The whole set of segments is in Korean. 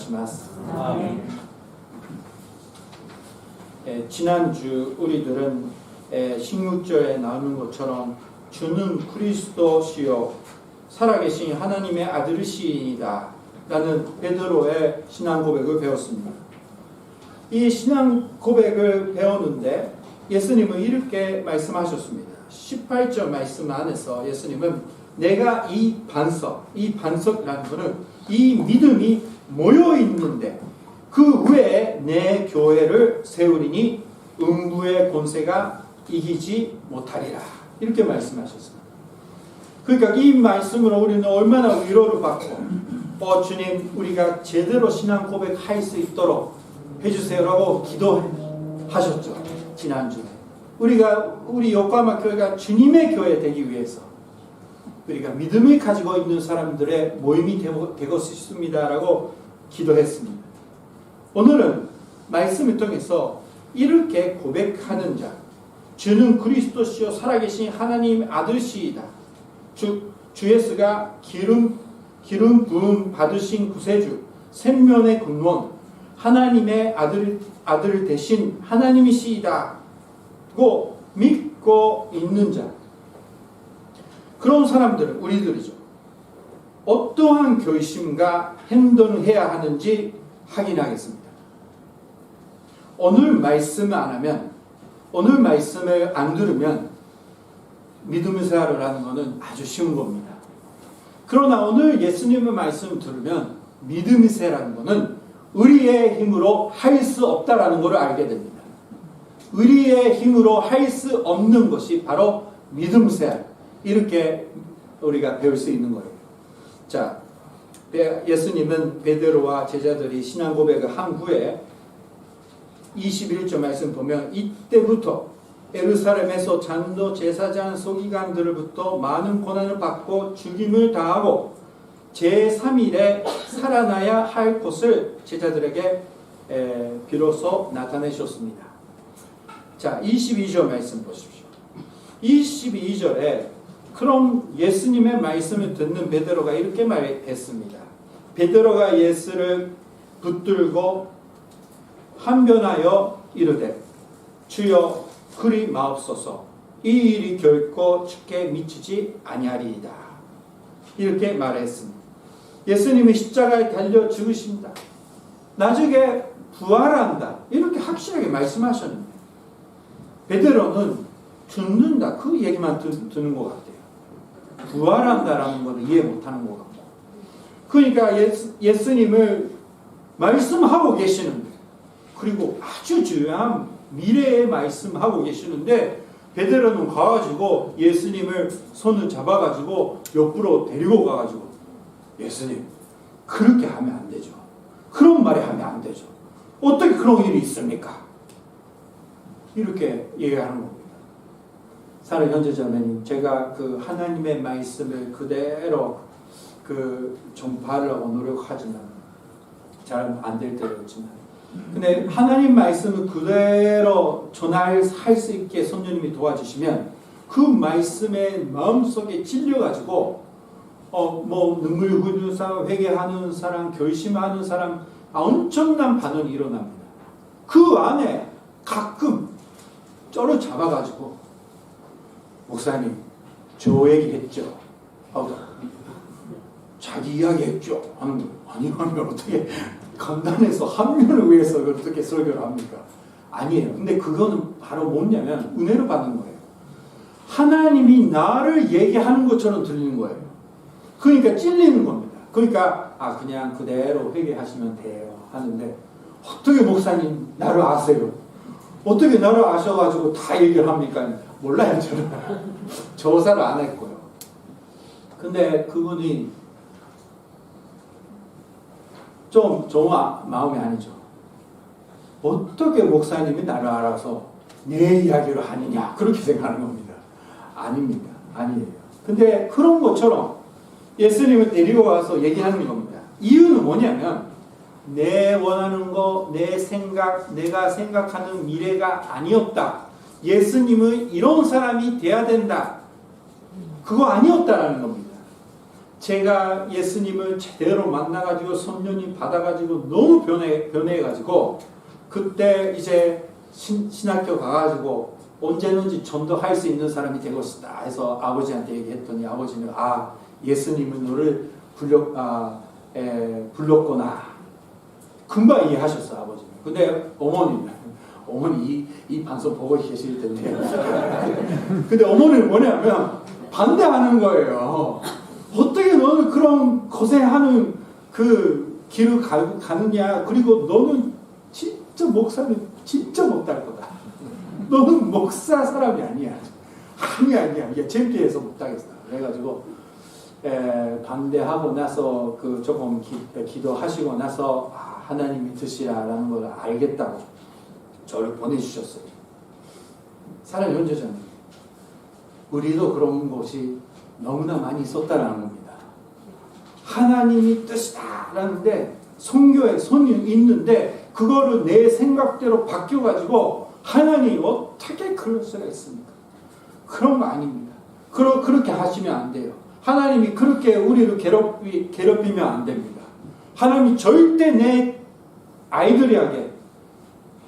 오네가시마스. 아멘. 지난주 우리들은 16절에 나오는 것처럼 주는 그리스도시요 살아계신 하나님의 아들이시이다 라는 베드로의 신앙 고백을 배웠습니다. 이 신앙 고백을 배우는데 예수님은 이렇게 말씀하셨습니다. 18절 말씀 안에서 예수님은 내가 이 반석이라는 것은 이 믿음이 모여 있는데 그 위에 내 교회를 세우리니 음부의 권세가 이기지 못하리라. 이렇게 말씀하셨습니다. 그러니까 이 말씀으로 우리는 얼마나 위로를 받고 주님 우리가 제대로 신앙 고백할 수 있도록 해주세요라고 기도하셨죠. 지난주에 우리 요코하마 교회가 주님의 교회 되기 위해서 우리가 믿음을 가지고 있는 사람들의 모임이 되고 싶습니다라고 기도했습니다. 오늘은 말씀을 통해서 이렇게 고백하는 자, 주는 그리스도시요 살아계신 하나님 아들시이다. 주 예수가 기름 부음 받으신 구세주, 생명의 근원, 하나님의 아들 대신 하나님이시다고 믿고 있는 자, 그런 사람들은 우리들이죠. 어떠한 결심과 행동을 해야 하는지 확인하겠습니다. 오늘 말씀을 안 하면, 오늘 말씀을 안 들으면 믿음의 생활을 하는 것은 아주 쉬운 겁니다. 그러나 오늘 예수님의 말씀을 들으면 믿음의 생활하는 것은 우리의 힘으로 할 수 없다라는 것을 알게 됩니다. 우리의 힘으로 할 수 없는 것이 바로 믿음 생활. 이렇게 우리가 배울 수 있는 거예요. 자, 예수님은 베드로와 제자들이 신앙 고백을 한 후에 21절 말씀 보면 이때부터 예루살렘에서 장로 제사장 서기관들로부터 많은 고난을 받고 죽임을 당하고 제3일에 살아나야 할 것을 제자들에게 비로소 나타내셨습니다. 자, 22절 말씀 보십시오. 22절에 그럼 예수님의 말씀을 듣는 베드로가 이렇게 말했습니다. 베드로가 예수를 붙들고 한변하여 이르되 주여 그리 마옵소서 이 일이 결코 주께 미치지 아니하리이다. 이렇게 말했습니다. 예수님이 십자가에 달려 죽으신다. 나중에 부활한다. 이렇게 확실하게 말씀하셨는데 베드로는 죽는다. 그 얘기만 듣는 것 같아요. 부활한다라는 것을 이해 못하는 것 같고. 그러니까 예수님을 말씀하고 계시는데 그리고 아주 중요한 미래의 말씀하고 계시는데 베드로는 가가지고 예수님을 손을 잡아가지고 옆으로 데리고 가가지고 예수님 그렇게 하면 안 되죠. 그런 말이 하면 안 되죠. 어떻게 그런 일이 있습니까? 이렇게 얘기하는 겁니다. 사랑하는 형제자매님, 제가 그 하나님의 말씀을 그대로 전파하려고 노력하지만 잘 안 될 때도 있지만 근데 하나님 말씀을 그대로 전할 수 있게 성령님이 도와주시면 그 말씀의 마음속에 찔려가지고 눈물 흘리는 사람, 회개하는 사람, 결심하는 사람 엄청난 반응이 일어납니다. 그 안에 가끔 쩔어 잡아가지고 목사님 저 얘기했죠. 자기 이야기 했죠. 하는 거예요. 아니면 어떻게 간단해서 한 명을 위해서 어떻게 설교를 합니까? 아니에요. 근데 그거는 바로 뭐냐면 은혜를 받는 거예요. 하나님이 나를 얘기하는 것처럼 들리는 거예요. 그러니까 찔리는 겁니다. 그러니까 그냥 그대로 회개하시면 돼요 하는데 어떻게 목사님 나를 아세요? 어떻게 나를 아셔가지고 다 얘기를 합니까? 몰라요. 저는 조사를 안 했고요. 근데 그분이 좀 좋은 마음이 아니죠. 어떻게 목사님이 나를 알아서 내 이야기를 하느냐 그렇게 생각하는 겁니다. 아닙니다. 아니에요. 근데 그런 것처럼 예수님을 데리고 와서 얘기하는 겁니다. 이유는 뭐냐면 내 원하는 거, 내 생각, 내가 생각하는 미래가 아니었다. 예수님은 이런 사람이 돼야 된다. 그거 아니었다라는 겁니다. 제가 예수님을 제대로 만나가지고 선녀님 받아가지고 너무 변해가지고 그때 이제 신학교 가가지고 언제든지 전도할 수 있는 사람이 되고 싶다 해서 아버지한테 얘기했더니 아버지는 예수님은 너를 불렀구나. 금방 이해하셨어 아버지는. 근데 어머니 이 방송 보고 계실 텐데 근데 어머니는 뭐냐면 반대하는 거예요. 어떻게 너는 그런 고생하는 그 길을 가느냐. 그리고 너는 진짜 목사는 진짜 못할 거다. 너는 목사 사람이 아니야. 아니야. 이게 창피해서 못하겠어. 그래가지고 반대하고 나서 그 조금 기도하시고 나서 하나님이 뜻이라는 걸 알겠다고 저를 보내주셨어요. 사랑하는 형제자매, 우리도 그런 것이 너무나 많이 있었다라는 겁니다. 하나님이 뜻이다라는데 성경에 손이 있는데 그거를 내 생각대로 바뀌어가지고 하나님 어떻게 그럴 수가 있습니까? 그런 거 아닙니다. 그렇게 하시면 안 돼요. 하나님이 그렇게 우리를 괴롭히면 안 됩니다. 하나님이 절대 내 아이들에게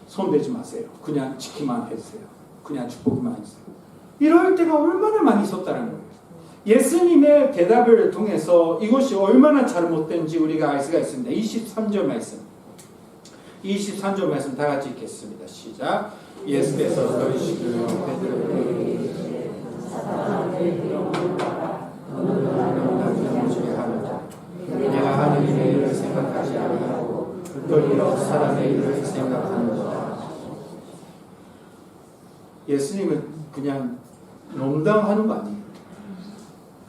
손대지 마세요. 그냥 지키만 해주세요. 그냥 축복만 해주세요. 이럴 때가 얼마나 많이 있었다는 거예요. 예수님의 대답을 통해서 이것이 얼마나 잘못된지 우리가 알 수가 있습니다. 23절 말씀. 23절 말씀 다 같이 읽겠습니다. 시작. 예수께서 너희시기를 베드로에게 내가 하나님의 일을 생각하지 아니하고 너희로 사람의 일을 생각하는도다. 예수님은 그냥 농담하는 거 아니에요.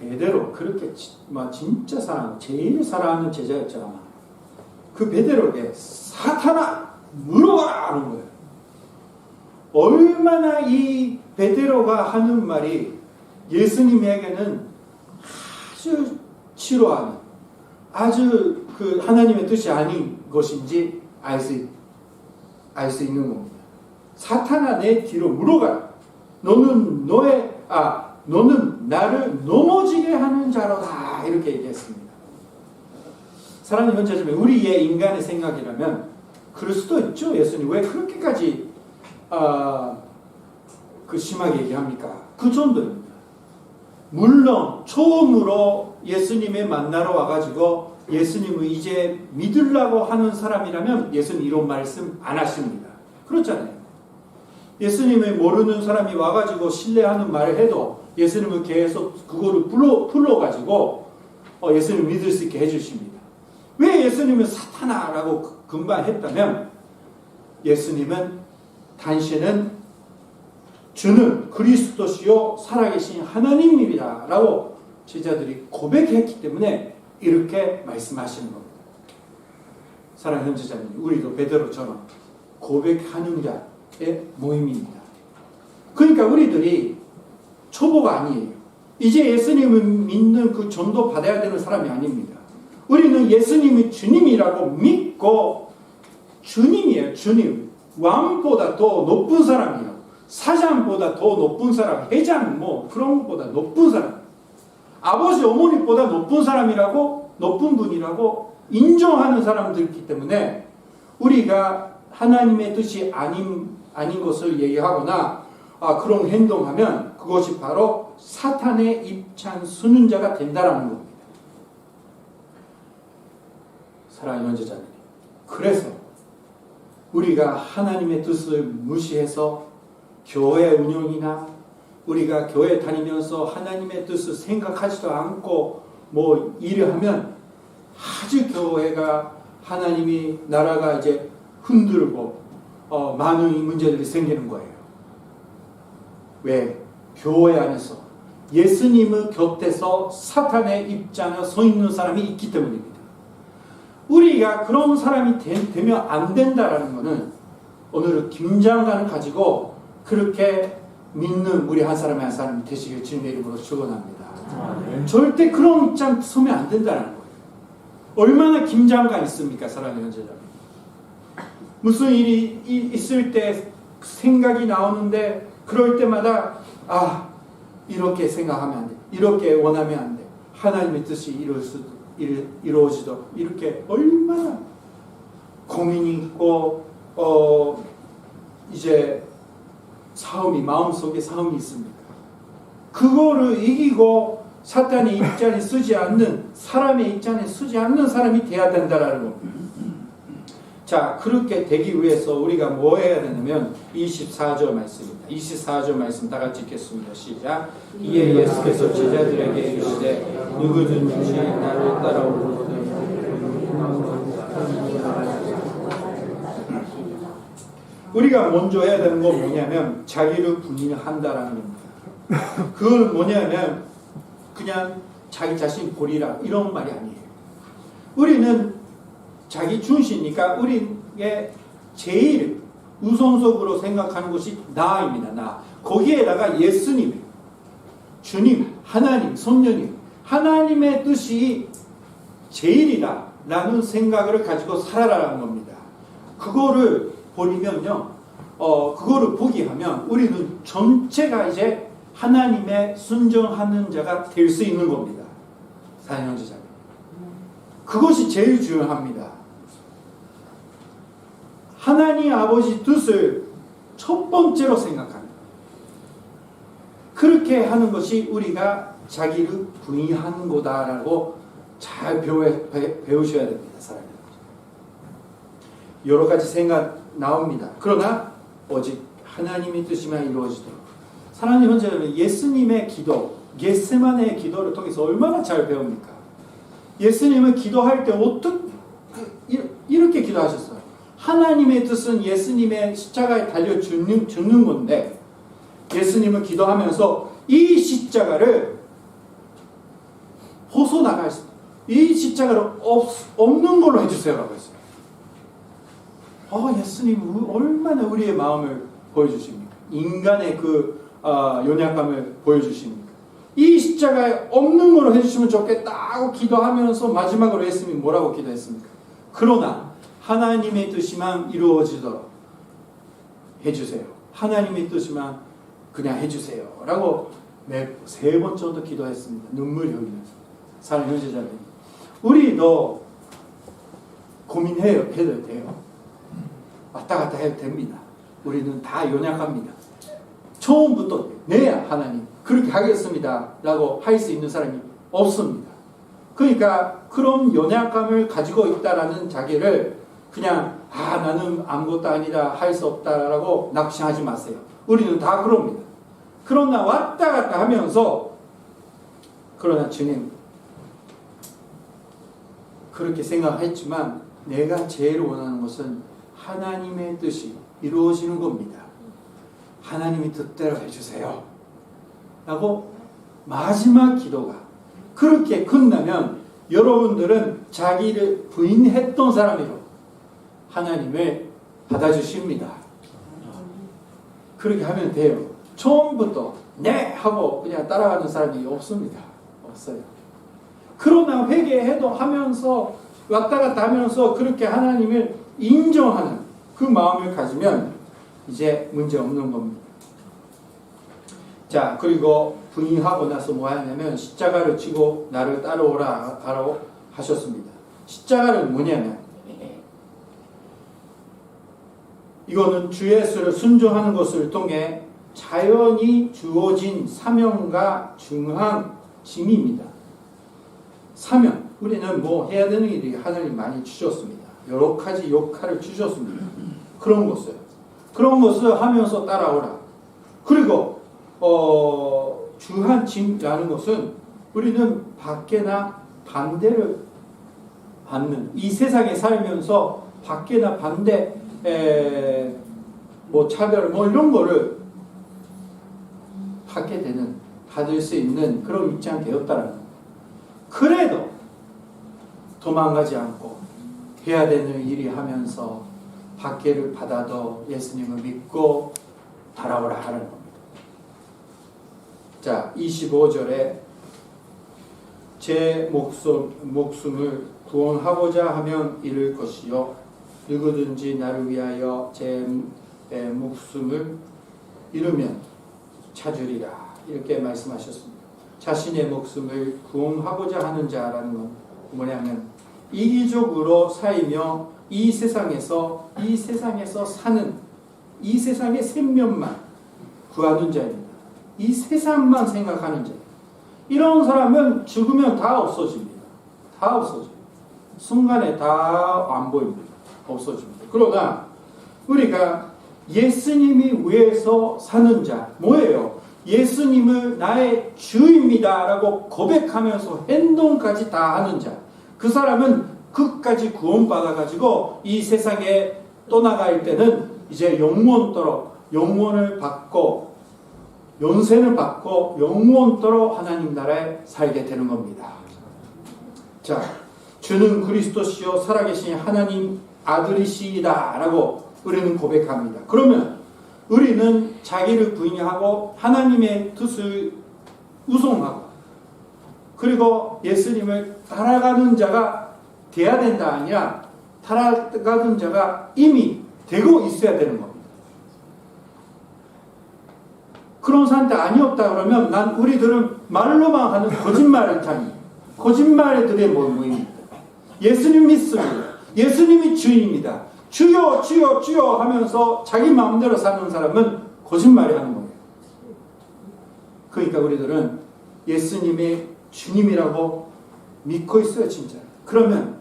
베드로 그렇게 진짜 제일 사랑하는 제자였잖아. 그 베드로에게 사탄아 물어봐라 하는 거예요. 얼마나 이 베드로가 하는 말이 예수님에게는 아주 치료하는, 아주 그 하나님의 뜻이 아닌 것인지 알 수 있는 겁니다. 사탄아 내 뒤로 물어가라. 너는 나를 넘어지게 하는 자로다. 이렇게 얘기했습니다. 사랑하는 형제자매, 우리의 인간의 생각이라면 그럴 수도 있죠. 예수님 왜 그렇게까지 심하게 얘기합니까? 그 정도입니다. 물론 처음으로 예수님의 만나러 와가지고 예수님을 이제 믿으려고 하는 사람이라면 예수님 이런 말씀 안 하십니다. 그렇잖아요. 예수님을 모르는 사람이 와가지고 신뢰하는 말을 해도 예수님을 계속 그거를 풀어가지고 예수님을 믿을 수 있게 해주십니다. 왜 예수님은 사탄아라고 금방 했다면 예수님은 당신은 주는 그리스도시요 살아계신 하나님입니다 라고 제자들이 고백했기 때문에 이렇게 말씀하시는 겁니다. 사랑하는 형제자매님, 우리도 베드로처럼 고백하는 자의 모임입니다. 그러니까 우리들이 초보가 아니에요. 이제 예수님을 믿는 그 전도 받아야 되는 사람이 아닙니다. 우리는 예수님이 주님이라고 믿고 주님이에요. 주님. 왕보다 더 높은 사람이에요. 사장보다 더 높은 사람, 회장 그런 것보다 높은 사람, 아버지 어머니보다 높은 사람이라고, 높은 분이라고 인정하는 사람들이기 때문에 우리가 하나님의 뜻이 아닌 것을 얘기하거나 그런 행동하면 그것이 바로 사탄의 입찬 수능자가 된다라는 겁니다. 사랑하는 형제자매님, 그래서 우리가 하나님의 뜻을 무시해서 교회 운영이나 우리가 교회 다니면서 하나님의 뜻을 생각하지도 않고 일을 하면 아주 교회가 하나님이 나라가 이제 흔들고 많은 문제들이 생기는 거예요. 왜? 교회 안에서 예수님의 곁에서 사탄의 입장에 서 있는 사람이 있기 때문입니다. 우리가 그런 사람이 되면 안 된다라는 것은 오늘은 김장관을 가지고 그렇게 믿는 우리 한 사람이 되시길 주님의 이름으로 축원합니다. 절대 그런 입장 서면 안 된다는 거예요. 얼마나 김장관 있습니까? 사랑하는 형제자매. 무슨 일이 있을 때 생각이 나오는데 그럴 때마다 이렇게 생각하면 안 돼. 이렇게 원하면 안 돼. 하나님의 뜻이 이루어지도록 이렇게 얼마나 고민이 있고 이제 마음속에 싸움이 있습니까? 그거를 이기고 사탄의 입장에 쓰지 않는, 사람의 입장에 쓰지 않는 사람이 돼야 된다라는 겁니다. 자, 그렇게 되기 위해서 우리가 뭐 해야 되냐면 24절 말씀입니다. 24절 말씀 다 같이 읽겠습니다. 시작. 이에 예수께서 제자들에게 이르시되 누구든지 나를 따라오거든 우리가 먼저 해야 되는 건 뭐냐면 자기를 부인한다라는 겁니다. 그건 뭐냐면 그냥 자기 자신 버리라 이런 말이 아니에요. 우리는 자기 중심이니까 우리의 제일 우선적으로 생각하는 것이 나입니다. 나. 거기에다가 예수님, 주님, 하나님, 성령님, 하나님의 뜻이 제일이다 라는 생각을 가지고 살아라는 겁니다. 그거를 버리면요, 그거를 포기하면 우리는 전체가 이제 하나님의 순종하는 자가 될 수 있는 겁니다. 사형제자님. 그것이 제일 중요합니다. 하나님 아버지 뜻을 첫 번째로 생각합니다. 그렇게 하는 것이 우리가 자기를 부인하는 거다라고 잘 배우셔야 됩니다. 사람이. 여러 가지 생각 나옵니다. 그러나 오직 하나님의 뜻이만 이루어지도록. 하나님 현재 예수님의 기도, 겟세마네의 기도를 통해서 얼마나 잘 배웁니까? 예수님은 기도할 때 어떻게 이렇게 기도하셨어요. 하나님의 뜻은 예수님의 십자가에 달려 죽는 건데 예수님은 기도하면서 이 십자가를 벗어나갈 수, 이 십자가를 없는 걸로 해주세요 라고 했어요. 예수님은 얼마나 우리의 마음을 보여주십니까? 인간의 그 연약감을 보여주십니까? 이 십자가에 없는 걸로 해주시면 좋겠다 하고 기도하면서 마지막으로 예수님이 뭐라고 기도했습니까? 그러나 하나님의 뜻이만 이루어지도록 해주세요. 하나님의 뜻이만 그냥 해주세요 라고 3번 정도 기도했습니다. 눈물 흘리면서. 사랑 형제자매, 우리도 고민해도 돼요. 왔다 갔다 해도 됩니다. 우리는 다 연약합니다. 처음부터 네 하나님 그렇게 하겠습니다 라고 할 수 있는 사람이 없습니다. 그러니까 그런 연약감을 가지고 있다라는 자기를 그냥 나는 아무것도 아니다 할 수 없다라고 낙심하지 마세요. 우리는 다 그럽니다. 그러나 왔다 갔다 하면서 그러나 주님 그렇게 생각했지만 내가 제일 원하는 것은 하나님의 뜻이 이루어지는 겁니다. 하나님이 뜻대로 해주세요 라고 마지막 기도가 그렇게 끝나면 여러분들은 자기를 부인했던 사람이로 하나님을 받아주십니다. 그렇게 하면 돼요. 처음부터 네 하고 그냥 따라가는 사람이 없습니다. 없어요. 그러나 회개해도 하면서 왔다 갔다 하면서 그렇게 하나님을 인정하는 그 마음을 가지면 이제 문제 없는 겁니다. 자, 그리고 부인하고 나서 뭐 하냐면 십자가를 지고 나를 따라오라 하셨습니다. 십자가는 뭐냐면 이거는 주 예수를 순종하는 것을 통해 자연히 주어진 사명과 중한 짐입니다. 사명, 우리는 뭐 해야 되는 일이 하나님 많이 주셨습니다. 여러 가지 역할을 주셨습니다. 그런 것을 하면서 따라오라. 그리고 주한 짐이라는 것은 우리는 밖에나 반대를 받는, 이 세상에 살면서 밖에나 반대 뭐 차별 뭐 이런 거를 받게 되는, 받을 수 있는 그런 입장이 되었다라는 거예요. 그래도 도망가지 않고 해야 되는 일이 하면서 박해를 받아도 예수님을 믿고 따라오라 하는 겁니다. 자, 25절에 제 목숨을 구원하고자 하면 잃을 것이요 누구든지 나를 위하여 제 목숨을 잃으면 찾으리라 이렇게 말씀하셨습니다. 자신의 목숨을 구원하고자 하는 자라는 건 뭐냐면 이기적으로 살며 이 세상에서 사는 이 세상의 생명만 구하는 자입니다. 이 세상만 생각하는 자. 이런 사람은 죽으면 다 없어집니다. 다 없어져요. 순간에 다 안 보입니다. 없어집니다. 그러나 우리가 예수님이 위해서 사는 자 뭐예요? 예수님을 나의 주입니다 라고 고백하면서 행동까지 다 하는 자. 그 사람은 끝까지 구원받아가지고 이 세상에 떠나갈 때는 이제 영원토록 영원을 받고 연세를 받고 영원토록 하나님 나라에 살게 되는 겁니다. 자, 주는 그리스도시요 살아계신 하나님 아들이시다 라고 우리는 고백합니다. 그러면 우리는 자기를 부인하고 하나님의 뜻을 우송하고 그리고 예수님을 따라가는 자가 돼야 된다 아니라 따라가는 자가 이미 되고 있어야 되는 겁니다. 그런 상태 아니었다 그러면 우리들은 말로만 하는 거짓말들의 모임입니다. 예수님 믿습니다. 예수님이 주인입니다. 주여 주여 주여 하면서 자기 마음대로 사는 사람은 거짓말이 하는 거예요. 그러니까 우리들은 예수님의 주님이라고 믿고 있어요. 진짜. 그러면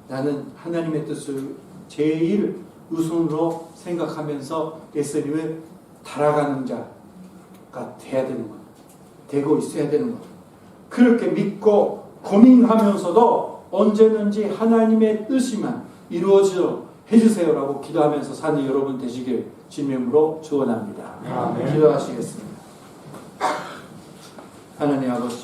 나는 하나님의 뜻을 제일 우선으로 생각하면서 예수님을 따라가는 자가 돼야 되는 거예요. 되고 있어야 되는 거예요. 그렇게 믿고 고민하면서도 언제든지 하나님의 뜻이만 이루어져 해주세요라고 기도하면서 사는 여러분 되시길 주님으로 축원합니다. 기도하시겠습니다. 하나님 아버지